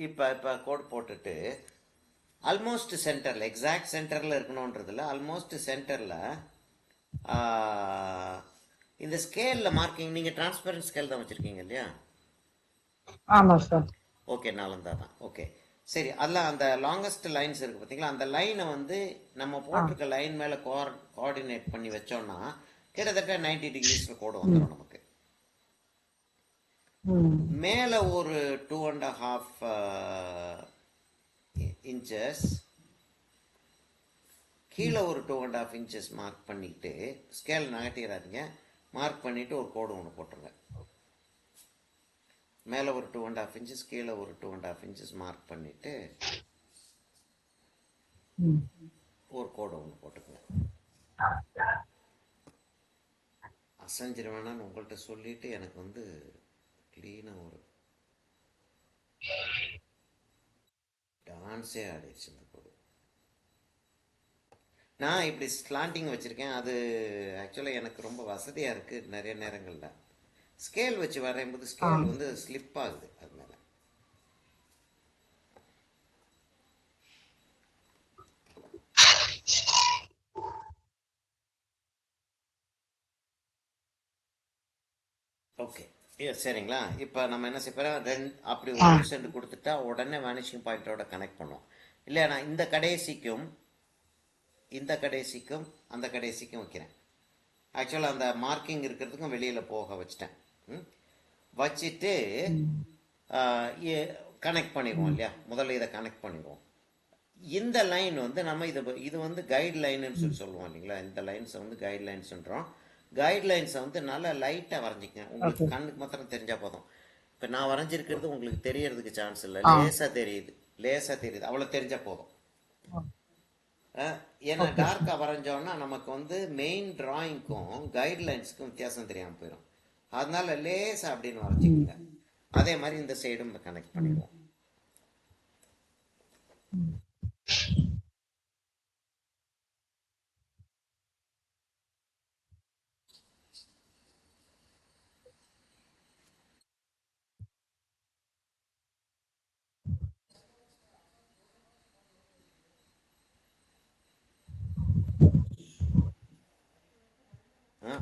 இப்போ கோடு போட்டுட்டு ஆல்மோஸ்ட் சென்டரில் எக்ஸாக்ட் சென்டரில் இருக்கணுன்றதில்ல, ஆல்மோஸ்ட் சென்டரில் இந்த ஸ்கேலில் மார்க்கிங் நீங்கள் டிரான்ஸ்பரண்ட் ஸ்கேல் தான் வச்சுருக்கீங்க இல்லையா? ஆமா சார். ஓகே, நாலந்தா தான். ஓகே சரி, அதில் அந்த லாங்கஸ்ட் லைன்ஸ் இருக்குது பார்த்தீங்களா, அந்த லைனை வந்து நம்ம போட்டிருக்க லைன் மேலே கோஆர்டினேட் பண்ணி வச்சோம்னா கிட்டத்தட்ட 90 டிகிரிஸில் கோடு வந்துடும் நமக்கு. மேலே ஒரு 2.5 இன்ச்சஸ், கீழே ஒரு 2.5 இன்ச்சஸ் மார்க் பண்ணிட்டு, ஸ்கேல் நகட்டிடாதீங்க, மார்க் பண்ணிவிட்டு ஒரு கோடு ஒன்று போட்டுருங்க. மேலே ஒரு 2.5 இன்ச்சஸ், கீழே ஒரு 2.5 இன்ச்சஸ் மார்க் பண்ணிவிட்டு ஒரு கோடு ஒன்று போட்டுக்கோங்க. அசைஞ்சிருவேனான்னு உங்கள்கிட்ட சொல்லிட்டு எனக்கு வந்து க்ளீனாக ஒரு டான்ஸே ஆடிடுச்சு இந்த கோடு. நான் இப்படி ஸ்லாண்டிங் வச்சுருக்கேன், அது ஆக்சுவலாக எனக்கு ரொம்ப வசதியாக இருக்குது. நிறைய நேரங்களில் ஸ்கேல் வச்சு வரையும்போது ஸ்கேல் வந்து ஸ்லிப் ஆகுது அது மேலே. ஓகே சரிங்களா? இப்போ நம்ம என்ன செய்யறோம், அப்படி ஒரு சென்ட் கொடுத்துட்டா உடனே வேனிஷிங் பாயிண்டோட கனெக்ட் பண்ணுவோம் இல்லையா? நான் இந்த கடைசிக்கும் இந்த கடைசிக்கும் அந்த கடைசிக்கும் வைக்கிறேன். ஆக்சுவலாக அந்த மார்க்கிங் இருக்கிறதுக்கும் வெளியில் போக வச்சுட்டேன். வச்சுட்டு கனெக்ட் பண்ணிடுவோம் இல்லையா? முதல்ல இதை கனெக்ட் பண்ணிடுவோம். இந்த லைன் வந்து நம்ம இது வந்து கைட் லைன்னு சொல்லி சொல்லுவோம் இல்லைங்களா? இந்த லைன்ஸை வந்து கைட் லைன்ஸ்ன்றோம். கைட் லைன்ஸை வந்து நல்லா லைட்டாக வரைஞ்சிக்கங்க, உங்களுக்கு கண்ணுக்கு மாத்திரம் தெரிஞ்சால் போதும். இப்போ நான் வரைஞ்சிருக்கிறது உங்களுக்கு தெரியறதுக்கு சான்ஸ் இல்லை, லேசாக தெரியுது, அவ்வளோ தெரிஞ்சால் போதும். ஏன்னா டார்க்காக வரைஞ்சோன்னா நமக்கு வந்து மெயின் டிராயிங்க்கும் கைட்லைன்ஸுக்கும் வித்தியாசம் தெரியாமல் போயிடும். அதனால லேசாக அப்படின்னு வரைஞ்சிக்கோங்க. அதே மாதிரி இந்த சைடும் கனெக்ட் பண்ணிடுவோம்.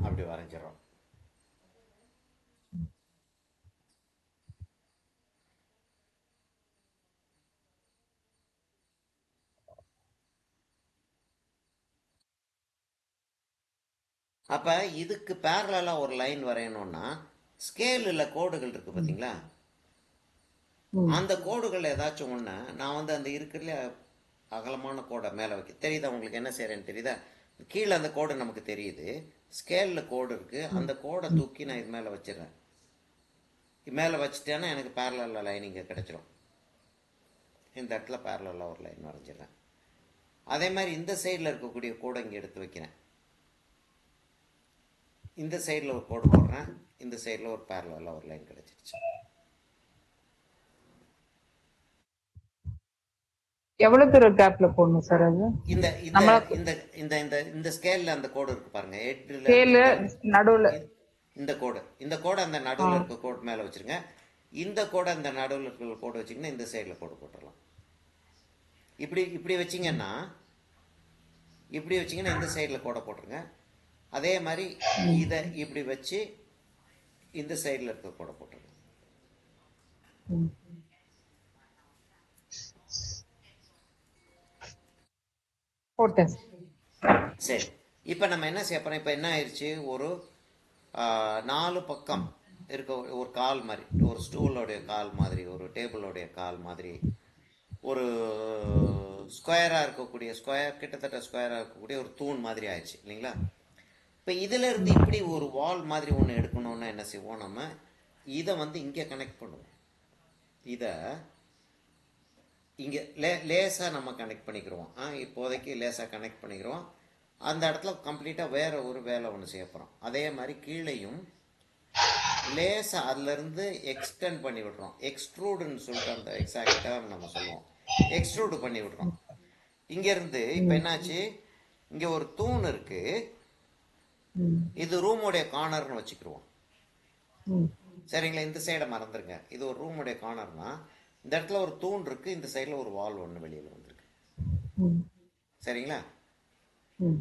அப்படி வரைஞ்சிடறோம். அப்போ இதுக்கு பேரலாக ஒரு லைன் வரையணும்னா ஸ்கேலில் கோடுகள் இருக்குது பார்த்தீங்களா? அந்த கோடுகள் ஏதாச்சும் ஒன்று நான் வந்து அந்த இருக்கிறதுல அகலமான கோடை மேலே வைக்க தெரியுதா உங்களுக்கு? என்ன செய்கிறேன்னு தெரியுதா? கீழே அந்த கோடு நமக்கு தெரியுது, ஸ்கேலில் கோடு இருக்குது, அந்த கோடை தூக்கி நான் இது மேலே வச்சிடுறேன். மேலே வச்சுட்டேன்னா எனக்கு பேரலாக லைன் இங்கே கிடச்சிரும். இந்த இடத்துல பேரலாக ஒரு லைன் வரைஞ்சிடுறேன். அதே மாதிரி இந்த சைடில் இருக்கக்கூடிய கோடை இங்கே எடுத்து வைக்கிறேன். இந்த சைடில் ஒரு கோடு போடுறேன், இந்த சைடில் ஒரு பேரலாக ஒரு லைன் கிடச்சிருச்சு. எவ்வளவு தூரம் கேப்ல போடணும் சார் அது? இந்த இந்த இந்த இந்த இந்த இந்த ஸ்கேல்ல அந்த கோடு இருக்கு பாருங்க, நடுவுல இந்த கோடு அந்த நடுவில் இருக்க கோடு மேலே வச்சிருங்க. இந்த கோடை அந்த நடுவில் இருக்கிற கோடு வச்சிங்கன்னா இந்த சைடில் கோடு போட்டுடலாம். இப்படி இப்படி வச்சிங்கன்னா இந்த சைடில் கோடை போட்டுருங்க. அதே மாதிரி இதை இப்படி வச்சு இந்த சைடில் இருக்க கோடை போட்டுருங்க. சரி, இப்போ நம்ம என்ன செய்ய போறோம்? இப்போ என்ன ஆயிடுச்சு, ஒரு 4 பக்கம் இருக்க ஒரு கால் மாதிரி, ஒரு ஸ்டூலோடைய கால் மாதிரி, ஒரு டேபிளோடைய கால் மாதிரி, ஒரு ஸ்கொயராக இருக்கக்கூடிய கிட்டத்தட்ட ஸ்கொயராக இருக்கக்கூடிய ஒரு தூண் மாதிரி ஆயிடுச்சு இல்லைங்களா? இப்போ இதில் இருந்து இப்படி ஒரு வால் மாதிரி ஒன்று எடுக்கணும்னா என்ன செய்வோம், நம்ம இதை வந்து இங்கே கனெக்ட் பண்ணுவோம். இதை இங்கே லேசாக நம்ம கனெக்ட் பண்ணிக்கிறோம். இப்போதைக்கு லேசாக கனெக்ட் பண்ணிக்கிறோம். அந்த இடத்துல கம்ப்ளீட்டாக வேற ஒரு வேலை ஒன்று செய்ய போகிறோம். அதே மாதிரி கீழேயும் லேசாக அதுலேருந்து எக்ஸ்டெண்ட் பண்ணி விடுறோம். எக்ஸ்ட்ரூடுன்னு சொல்லிட்டு அந்த எக்ஸாக்ட் டேர்ம் நம்ம சொல்லுவோம். எக்ஸ்ட்ரூடு பண்ணி விடுறோம். இங்கேருந்து இப்போ என்னாச்சு, இங்கே ஒரு தூண் இருக்கு, இது ரூமுடைய கார்னர்னு வச்சுக்கிடுவோம். சரிங்களா? இந்த சைடை மறந்துருங்க, இது ஒரு ரூமுடைய கார்னர்னா இந்த இடத்துல ஒரு தூண் இருக்கு, இந்த சைடில் ஒரு வால் ஒன்று வெளியில் வந்திருக்கு. ம். சரிங்களா? ம்.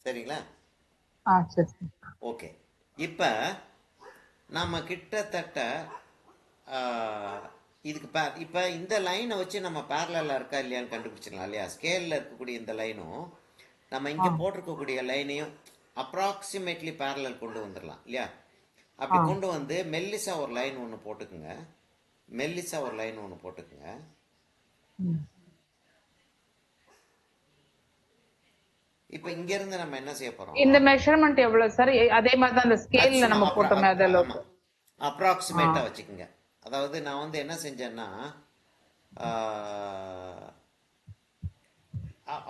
சரிங்களா? சரி சார். ஓகே. இப்போ நம்ம கிட்டத்தட்ட இதுக்கு இப்போ இந்த லைனை வச்சு நம்ம பேரலாக இருக்கா இல்லையான்னு கண்டுபிடிச்சிடலாம் இல்லையா? ஸ்கேலில் இருக்கக்கூடிய இந்த லைனும் நம்ம ஆ இங்கே போட்டிருக்கக்கூடிய லைனையும் அப்ராக்சிமேட்லி பேரலல் கொண்டு வந்துடலாம் இல்லையா? ஆ அப்படி கொண்டு வந்து மெல்லிசா ஒரு லைன் ஒன்று போட்டுக்குங்க. மெல்லிசா ஒரு லைன் ஒன்று போட்டுக்குங்க. ம். இப்போ இங்கேருந்து நம்ம என்ன செய்ய இந்த போகிறோம்? மெஷர்மெண்ட் எவ்வளவு சார்? அதே மாதிரி தான் அந்த அது ஸ்கேல்ல சும்மா நம்ம போட்டோமே அது அளவுக்கு. ஆமாம், ஆ அப்ராக்சிமேட்டாக வச்சுக்கோங்க. அதாவது நான் வந்து என்ன செஞ்சேன்னா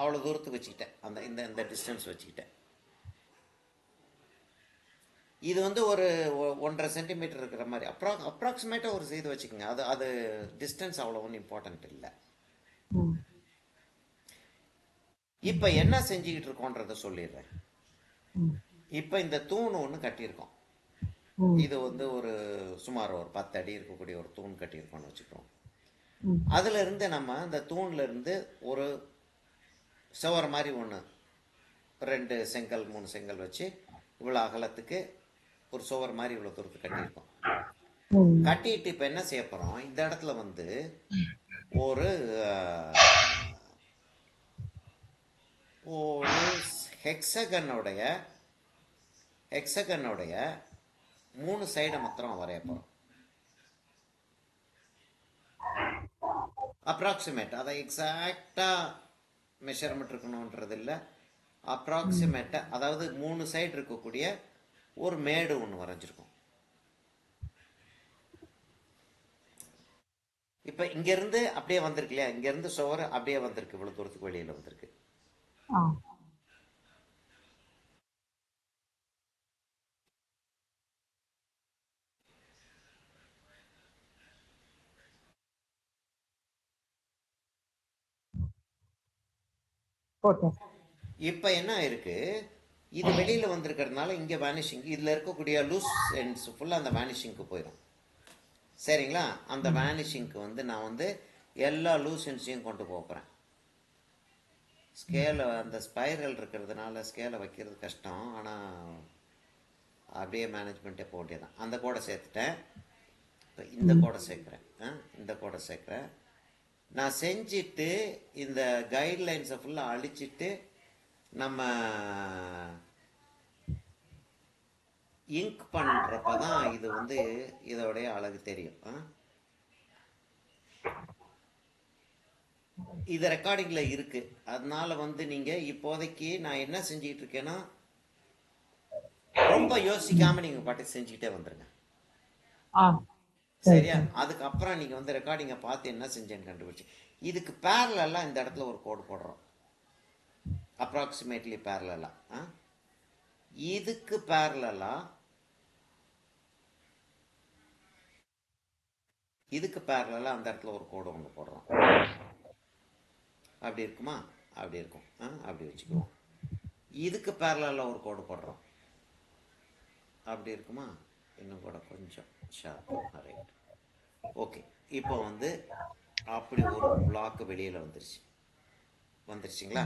அவ்வளோ தூரத்துக்கு வச்சுக்கிட்டேன், அந்த இந்த இந்த டிஸ்டன்ஸ் வச்சுக்கிட்டேன். இது வந்து ஒரு 1.5 சென்டிமீட்டர் இருக்கிற மாதிரி அப்ராக்சிமேட்டாக ஒரு இது வச்சுக்கோங்க. அது அது டிஸ்டன்ஸ் அவ்வளோ ஒன்றும் இம்பார்ட்டன்ட் இல்லை. ம். இப்போ என்ன செஞ்சுக்கிட்டு இருக்கோன்றதை சொல்லிடுறேன். ம். இப்போ இந்த தூண் ஒன்று கட்டியிருக்கோம். ம். இது வந்து ஒரு சுமார் ஒரு 10 அடி இருக்கக்கூடிய ஒரு தூண் கட்டியிருக்கோம்னு வச்சுக்கிறோம். ம். அதுல இருந்து நம்ம அந்த தூண்ல இருந்து ஒரு சுவர் மாதிரி ஒன்று 2 செங்கல் 3 செங்கல் வச்சு இவ்வளோ அகலத்துக்கு ஒரு சுவர் மாதிரி இவ்வளோ தூரத்துக்கு கட்டியிருக்கோம். ம். கட்டிட்டு இப்போ என்ன செய்ய போகிறோம், இந்த இடத்துல வந்து ஒரு ஒரு ஹெக்ஸகனுடைய 3 சைடை மாத்திரம் வரைய போகிறோம். அப்ராக்சிமேட், அதை எக்ஸாக்டாக மெஷர்மெண்ட் இருக்கணுன்றது இல்லை, அப்ராக்சிமேட்டாக, அதாவது 3 சைடு இருக்கக்கூடிய ஒரு மேடு ஒன்று வரைஞ்சிருக்கும். இப்போ இங்கேருந்து அப்படியே வந்திருக்கு இல்லையா? இங்கேருந்து சுவர் அப்படியே வந்திருக்கு, இவ்வளோ தூரத்துக்கு வெளியில் வந்திருக்கு. ஆ போட்டேன். இப்போ என்ன இருக்கு, இது வெளியில் வந்திருக்கிறதுனால இங்கே வேனிஷிங், இதில் இருக்கக்கூடிய லூஸ் எண்ட்ஸ் ஃபுல்லாக அந்த வேனிஷிங்க்கு போயிடும். சரிங்களா? அந்த வேனிஷிங்க்கு வந்து நான் வந்து எல்லா லூஸ் எண்ட்ஸையும் கொண்டு போகிறேன். ஸ்கேலை அந்த ஸ்பைரல் இருக்கிறதுனால ஸ்கேலை வைக்கிறது கஷ்டம், ஆனால் அப்படியே மேனேஜ்மெண்ட்டே போட்டே தான். அந்த கோடை சேர்த்துட்டேன். இப்போ இந்த கோடை சேர்க்குறேன். இந்த கோடை சேர்க்குறேன். நான் செஞ்சுட்டு இந்த கைட்லைன்ஸை ஃபுல்லாக அழிச்சிட்டு நம்ம இங்க் பண்ணுறப்ப தான் இது வந்து இதோடைய அழகு தெரியும். இது ரெக்கார்டிங்கில் இருக்குது. அதனால வந்து நீங்கள் இப்போதைக்கு நான் என்ன செஞ்சுக்கிட்டு இருக்கேன்னா, ரொம்ப யோசிக்காமல் நீங்கள் பாட்டுக்கு செஞ்சுக்கிட்டே வந்துடுங்க. ஆ சரி சரியா? சார். அதுக்கப்புறம் நீங்கள் வந்து ரெக்கார்டிங்கை பார்த்து என்ன செஞ்சேன்னு கண்டுபிடிச்சி இதுக்கு பேரலெல்லாம் இந்த இடத்துல ஒரு கோடு போடுறோம். அப்ராக்சிமேட்லி பேரலெல்லாம் இதுக்கு பேரலெல்லாம் அந்த இடத்துல ஒரு கோடு ஒன்று போடுறோம். அப்படி இருக்குமா? அப்படி இருக்கும். அப்படி வச்சுக்குவோம். இதுக்கு பேரலெல்லாம் ஒரு கோடு போடுறோம். அப்படி இருக்குமா? இன்னும் கூட கொஞ்சம் ஷார்ப். ரைட். ஓகே. இப்போ வந்து அப்படி ஒரு பிளாக் வெளியில் வந்துருச்சுங்களா?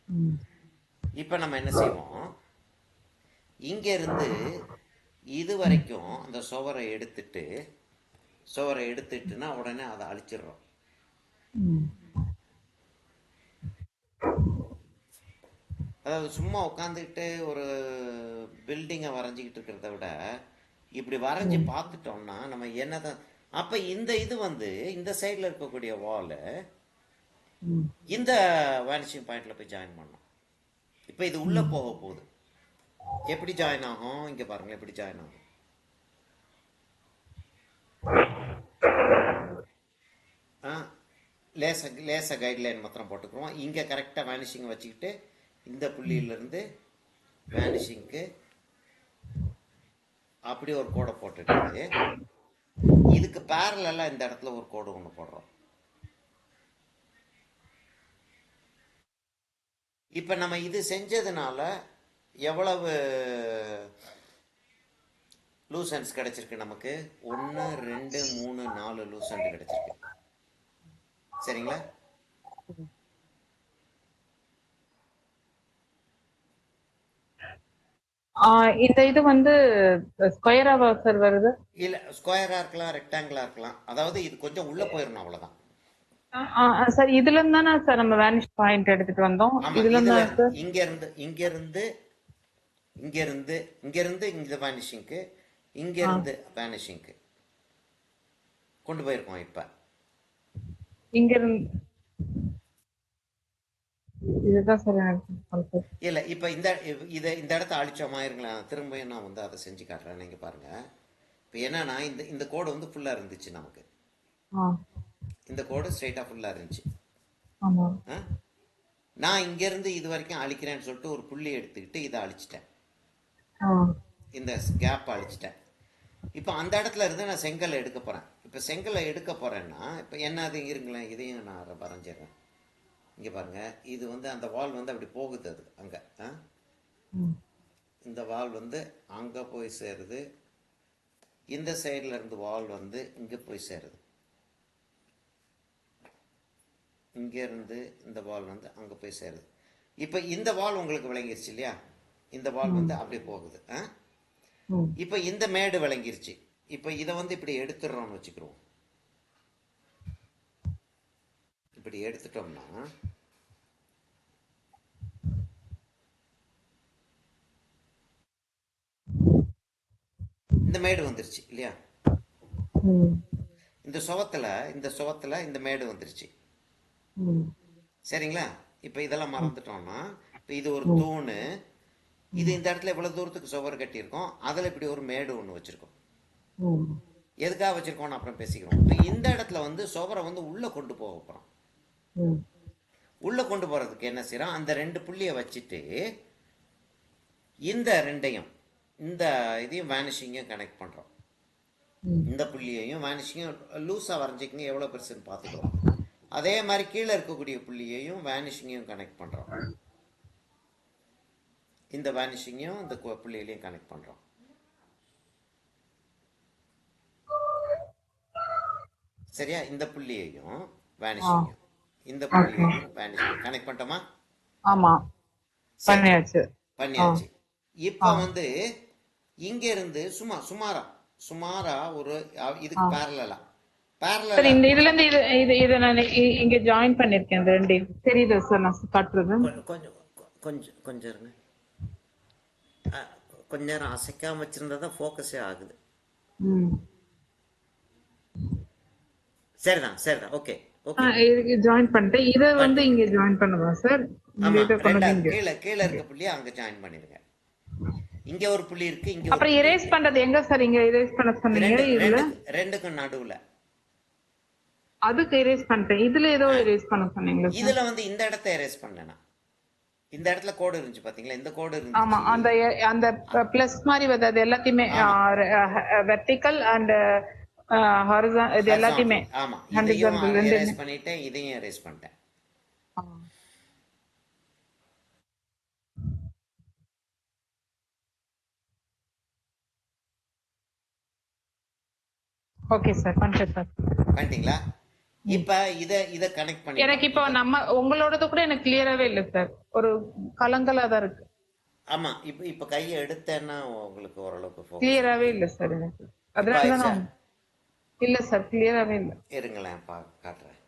ம். இப்போ நம்ம என்ன செய்வோம், இங்கேருந்து இது வரைக்கும் அந்த சுவரை எடுத்துட்டுனா உடனே அதை அழிச்சிடுறோம். ம். அதாவது சும்மா உட்காந்துக்கிட்டு ஒரு பில்டிங்கை வரைஞ்சிக்கிட்டு இருக்கிறத விட இப்படி வரைஞ்சி பார்த்துட்டோம்னா நம்ம என்னதான். அப்போ இந்த இது வந்து இந்த சைடில் இருக்கக்கூடிய வாலு ம். இந்த வேனிஷிங் பாயிண்ட்ல போய் ஜாயின் பண்ணோம். இப்போ இது உள்ளே போக போகுது. எப்படி ஜாயின் ஆகும்? இங்கே பாருங்க எப்படி ஜாயின் ஆகும். லேசாக கைட்லைன் மாத்திரம் போட்டுக்குருவோம். இங்கே கரெக்டாக வேனிஷிங் வச்சுக்கிட்டு இந்த புள்ளியிலேருந்து வேனிஷிங்க்கு அப்படி ஒரு கோடை போட்டுட்டு இதுக்கு பேரலாக இந்த இடத்துல ஒரு கோடு ஒன்று போடுறோம். இப்போ நம்ம இது செஞ்சதுனால எவ்வளவு லூசன்ஸ் கிடைச்சிருக்கு நமக்கு? 1 2 3 4 லூசன்ட் கிடைச்சிருக்கு. சரிங்களா? இந்த இது வந்து ஸ்கொயராவா சார் வருது? இல்லை, ஸ்கொயராக இருக்கலாம், ரெக்டாங்கிளாக இருக்கலாம். அதாவது இது கொஞ்சம் உள்ளே போயிடணும், அவ்வளோதான். சார் இதுல இருந்து தானே சார் நம்ம வேனிஷ் பாயிண்ட் எடுத்துட்டு வந்தோம். ஆமாம், இதுல இதில் இருந்தா சார் இங்கேருந்து இந்த வேனிஷிங்க்கு, இங்கேருந்து வேனிஷிங்க்கு கொண்டு போயிருக்கோம். இப்போ இங்க இருந்து இதுதான் சார் எனக்கு concept. இல்லை, இப்போ இந்த இடத்த அழிச்சோமா இருங்களேன். திரும்பியும் நான் வந்து அதை செஞ்சு காட்டுறேன். நீங்கள் பாருங்கள். இப்போ என்னன்னா இந்த கோடு வந்து ஃபுல்லாக இருந்துச்சு நமக்கு. இந்த கோடு ஸ்ட்ரைட்டாக ஃபுல்லாக இருந்துச்சு. ஆமா. நான் இங்கேருந்து இது வரைக்கும் அழிக்கிறேன்னு சொல்லிட்டு ஒரு புள்ளி எடுத்துக்கிட்டு இதை அழிச்சிட்டேன். இந்த கேப் அழிச்சிட்டேன். இப்போ அந்த இடத்துல இருந்து நான் செங்கல் எடுக்க போகிறேன். இப்போ செங்கலை எடுக்க போகிறேன்னா இப்போ என்னது இருங்களேன், இதையும் நான் வரைஞ்சிடுறேன். இங்கே பாருங்கள், இது வந்து அந்த வால் வந்து அப்படி போகுது. அது அங்கே இந்த வால் வந்து அங்கே போய் சேருது. இந்த சைடில் இருந்து வால் வந்து இங்கே போய் சேருது. இங்கேருந்து இந்த வால் வந்து அங்கே போய் சேருது. இப்போ இந்த வால் உங்களுக்கு விளங்கிருச்சு இல்லையா? இந்த வால் வந்து அப்படி போகுது. இப்போ இந்த மேடு விளங்கிருச்சு. இப்போ இதை வந்து இப்படி எடுத்துடுறோம்னு வச்சுக்கிறோம். இப்படி எடுத்துட்டோம்னா இந்த மேடு வந்துருச்சு இல்லையா? இந்த சுவத்துல இந்த மேடு வந்துருச்சு. சரிங்களா? இப்போ இதெல்லாம் மறந்துட்டோம்னா, இப்போ இது ஒரு தூணு. இது இந்த இடத்துல இவ்வளவு தூரத்துக்கு சுவர் கட்டியிருக்கோம். அதில் இப்படி ஒரு மேடு ஒன்று வச்சிருக்கோம். எதுக்காக வச்சிருக்கோம்னு அப்புறம் பேசிக்கிறோம். இப்போ இந்த இடத்துல வந்து சுவரை வந்து உள்ளே கொண்டு போக போகிறோம். உள்ளே கொண்டு போகிறதுக்கு என்ன செய்யறோம்? அந்த 2 புள்ளியை வச்சுட்டு இந்த ரெண்டையும், இந்த இதையும் வேனிஷிங்கையும் கனெக்ட் பண்ணுறோம். இந்த புள்ளியையும் வேனிஷிங்கையும் லூஸாக வரைஞ்சிக்கிங்க, எவ்வளோ பெருசுன்னு பார்த்துக்கிறோம். அதே மாதிரி கீழே இருக்கக்கூடிய புள்ளியையும் வேனிஷிங்கையும் கனெக்ட் பண்ணுறோம். இந்த வேனிஷிங்கையும் இந்த புள்ளியிலையும் கனெக்ட் பண்ணுறோம். சரியா? இந்த புள்ளியையும் வேனிஷிங்கையும், இந்த புள்ளியையும் வேனிஷிங்கையும் கனெக்ட் பண்ணிட்டோமா? ஆமா, பண்ணியாச்சு. இப்போ வந்து இங்க இருந்து சுமாரா ஒரு இதுக்கு பேரலா சார் இந்த இதுல இருந்து இது நான் இங்க ஜாயின் பண்ணிருக்கேன். இந்த ரெண்டையும் தெரியுது சார் நான் காட்டுறது. கொஞ்சம் இருங்க. கொஞ்ச நேரம் அசைக்காம வச்சிருந்தா தான் ஃபோக்கஸே ஆகுது. சரிதான். ஓகே. ஜாயின் பண்ணிட்டேன். இத வந்து இங்க ஜாயின் பண்ணுவா சார்? கீழே இருக்க புள்ளியை அங்க ஜாயின் பண்ணிருங்க. இங்க ஒரு புள்ளி இருக்கு. இங்க அப்புறம் எரேஸ் பண்றது எங்க சார்? இங்க எரேஸ் பண்ண சொன்னீங்க. இதுல ரெண்டுக்கும் நடுவுல அதுக்கு எரேஸ் பண்ணிட்டேன். இதுல ஏதோ எரேஸ் பண்ண சொன்னீங்க. இதுல வந்து இந்த இடத்தை எரேஸ் பண்ணேனா? இந்த இடத்துல கோடு இருந்துச்சு பாத்தீங்களா? இந்த கோடு இருந்துச்சு. ஆமா, அந்த பிளஸ் மாதிரி வருது எல்லாத்தையுமே, வெர்டிகல் அண்ட் ஹாரிசான்டல், இது எல்லாத்தையுமே. ஆமா, இதையும் எரேஸ் பண்ணிட்டேன், இதையும் எரேஸ் பண்ணிட்டேன். ஓகே சார், பண்ணிட்டேன் சார். பண்ணிட்டீங்களா? இப்ப இத கனெக்ட் பண்ணி எனக்கு இப்போ உங்களோடது கூட எனக்கு கிளியராவே இல்ல சார். ஒரு கலங்கலா தான் இருக்கு. ஆமா, இப்ப கையை எடுத்தேன்னா உங்களுக்கு ஓரளவுக்கு கிளியராவே இல்ல சார் எனக்கு. அதனால தான் இல்ல சார், கிளியராவே இல்ல. இருங்களேன், காட்டுறேன்.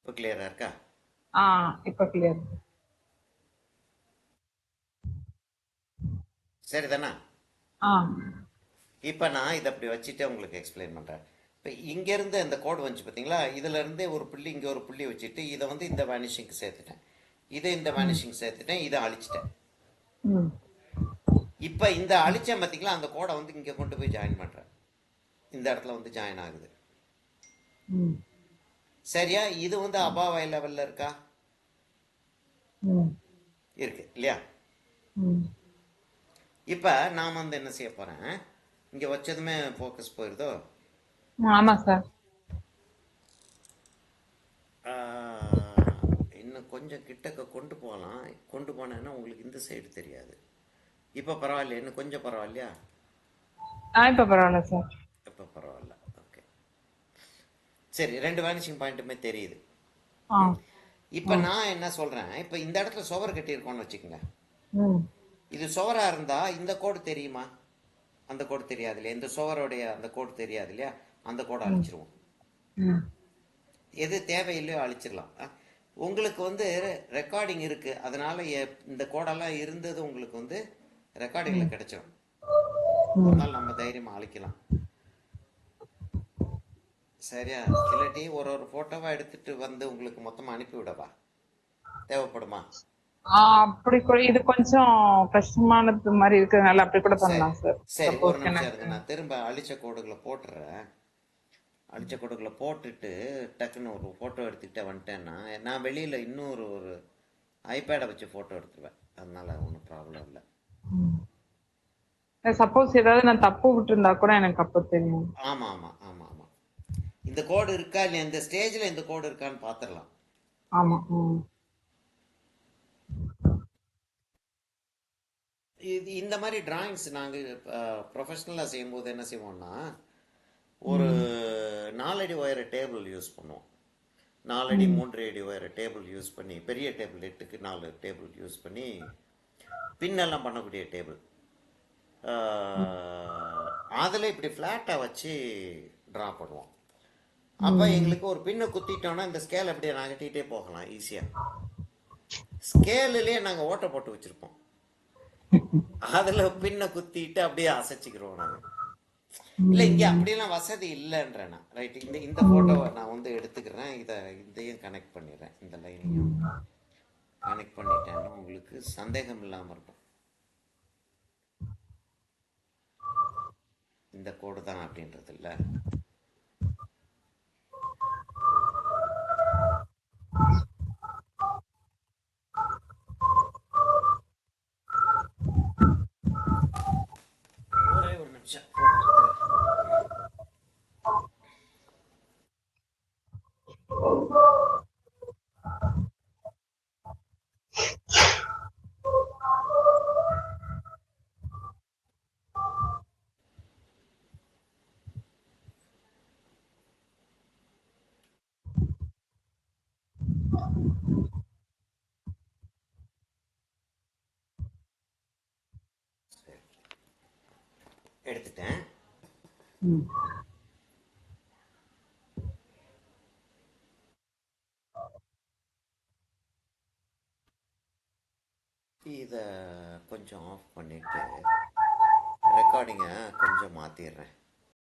இப்ப கிளியரா இருக்கா? இப்ப கிளியர். சரிதானா? இப்போ நான் இதை அப்படி வச்சுட்டு உங்களுக்கு எக்ஸ்பிளைன் பண்ணுறேன். இப்போ இங்கேருந்து அந்த கோடு வந்துச்சு பார்த்தீங்களா? இதுலேருந்தே ஒரு புள்ளி, இங்கே ஒரு புள்ளி வச்சுட்டு இதை வந்து இந்த வேனிஷிங்க்கு சேர்த்துட்டேன். இதை இந்த வேனிஷிங் சேர்த்துட்டேன். இதை அழிச்சிட்டேன். இப்போ இந்த அழிச்சேன் பார்த்தீங்களா? அந்த கோடை வந்து இங்கே கொண்டு போய் ஜாயின் பண்ணுறேன். இந்த இடத்துல வந்து ஜாயின் ஆகுது. ம் சரியா? இது வந்து அபாவ் ஐ லெவலில் இருக்கா? ம் இருக்கு இல்லையா? ம் இப்போ நான் வந்து என்ன செய்ய போகிறேன், இங்கே வச்சதுமே ஃபோக்கஸ் போயிடுதோ. ஆமா சார். இன்னும் கொஞ்சம் கிட்டக்க கொண்டு போகலாம். கொண்டு போனேன்னா உங்களுக்கு இந்த சைடு தெரியாது. இப்போ பரவாயில்லையா? இன்னும் கொஞ்சம் பரவாயில்லையா? இப்ப பரவாயில்ல சார். இப்போ பரவாயில்ல. ஓகே, சரி. 2 வேனிஷிங் பாயிண்ட்டுமே தெரியுது. ஆ இப்போ நான் என்ன சொல்கிறேன், இப்போ இந்த இடத்துல சுவர் கட்டியிருக்கோன்னு வச்சுக்கோங்க. ம் இது சுவராக இருந்தால் இந்த கோடு தெரியுமா? அந்த கோடு தெரியாது இல்லையா? இந்த சுவரோடைய அந்த கோடு தெரியாது இல்லையா? அந்த கோடை ம் அழிச்சிருவோம். ம் எது தேவையில்லையோ அழிச்சிடலாம். உங்களுக்கு வந்து ரெக்கார்டிங் இருக்குது, அதனால் இந்த கோடெல்லாம் இருந்தது உங்களுக்கு வந்து ரெக்கார்டிங்கில் கிடைச்சிடும். அதனால் நம்ம தைரியமாக அழிக்கலாம். சரியா? இல்லாட்டி ஒரு ஃபோட்டோவாக எடுத்துகிட்டு வந்து உங்களுக்கு மொத்தமாக அனுப்பி விடவா? தேவைப்படுமா? அப்படி கூட இது கொஞ்சம் கஷ்டமானது மாதிரி இருக்கிறதுனால அப்படி கூட சரி பண்ணலாம் சார். சரி, ஒரு சப்போஸ் நிமிஷம் எனக்கு இருங்க. நான் திரும்ப அழிச்ச கோடுகளை போட்டுறேன். அழிச்ச கோடுகளை போட்டுட்டு டக்குன்னு ஒரு ஃபோட்டோ எடுத்துக்கிட்டே வந்துட்டேன்னா, நான் வெளியில் இன்னொரு ஐபேடை வச்சு ஃபோட்டோ எடுத்துருவேன். அதனால் ஒன்றும் ப்ராப்ளம் இல்லை. சப்போஸ் ஏதாவது நான் தப்பு விட்டுருந்தா கூட எனக்கு அப்போ தெரியும். ஆமாம் ஆமாம் ஆமாம் ஆமாம். இந்த கோடு இருக்கா இல்லையா, இந்த ஸ்டேஜில் இந்த கோடு இருக்கான்னு பார்த்துடலாம். ஆமா. இந்த மாதிரி டிராயிங்ஸ் நாங்கள் ப்ரொஃபஷ்னலாக செய்யும்போது என்ன செய்வோம்னா, ஒரு 4 அடி உயர டேபிள் யூஸ் பண்ணுவோம். 4 அடி 3 அடி உயர டேபிள் யூஸ் பண்ணி, பெரிய டேபிள் 8க்கு 4 டேபிள் யூஸ் பண்ணி, பின்னெல்லாம் பண்ணக்கூடிய டேபிள். அதில் இப்படி ஃப்ளாட்டாக வச்சு ட்ரா பண்ணுவோம். அப்போ எங்களுக்கு ஒரு பின்னை குத்திட்டோன்னா இந்த ஸ்கேல் அப்படியே நகட்டிகிட்டே போகலாம் ஈஸியாக. ஸ்கேலுலேயே நாங்கள் ஓட்டை போட்டு வச்சுருப்போம். அதில் பின்னை குத்திட்டு அப்படியே அசைச்சிக்கிறோம் நாங்கள். இல்லை, இங்கே அப்படியெல்லாம் வசதி இல்லைன்றேன் நான். ரைட், இந்த ஃபோட்டோவை நான் வந்து எடுத்துக்கிறேன். இதையும் கனெக்ட் பண்ணிடுறேன். இந்த லைனையும் கனெக்ட் பண்ணிட்டேன்னா உங்களுக்கு சந்தேகம் இல்லாமல் இருக்கும். இந்த கோடு தான் அப்படின்றது இல்லை. ஒரே ஒரு நிமிஷம். எடுத்துட்டேன். இதை கொஞ்சம் ஆஃப் பண்ணிட்டு ரெக்கார்டிங்கை கொஞ்சம் மாற்றிடுறேன்.